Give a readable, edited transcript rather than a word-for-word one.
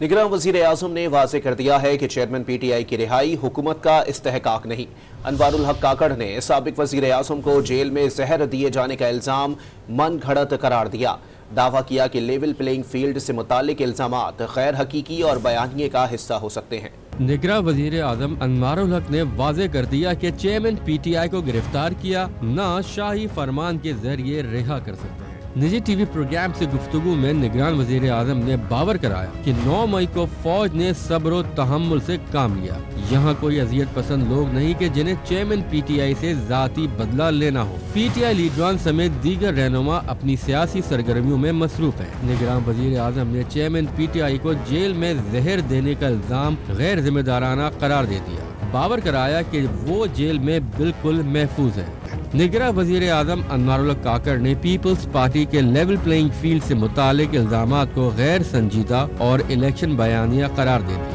निगरान वज़ीर-ए-आज़म ने वाज़ेह कर दिया है कि चेयरमैन PTI की रिहाई हुकूमत का इस्तेहकाक नहीं। अनवारुल हक काकड़ ने साबिक वज़ीर-ए-आज़म को जेल में जहर दिए जाने का इल्ज़ाम मन घड़त करार दिया। दावा किया कि लेवल प्लेइंग फील्ड से मुतालिक इल्ज़ामात गैर हकीकी और बयानिए का हिस्सा हो सकते हैं। निगरान वज़ीर-ए-आज़म अनवारुल हक ने वाज़ेह कर दिया कि चेयरमैन PTI को गिरफ्तार किया ना शाही फरमान के जरिए रिहा कर सकते हैं। निजी TV प्रोग्राम से गुफ्तगू में निगरान वज़ीर-ए-आज़म ने बावर कराया कि 9 मई को फौज ने सब्र और तहम्मुल से काम लिया। यहाँ कोई अजियत पसंद लोग नहीं कि जिन्हें चेयरमैन PTI से जाती बदला लेना हो। PTI लीडरान समेत दीगर रहनुमा अपनी सियासी सरगर्मियों में मसरूफ है। निगरान वज़ीर-ए-आज़म ने चेयरमैन PTI को जेल में जहर देने का इल्जाम गैर जिम्मेदाराना करार दे दिया। बावर कराया कि वो जेल में बिल्कुल महफूज है। निगरान वज़ीर-ए-आज़म अनवारुल हक काकड़ ने पीपल्स पार्टी के लेवल प्लेइंग फील्ड से मुतालिक इल्जामात को गैर संजीदा और इलेक्शन बयानिया करार दे दिया।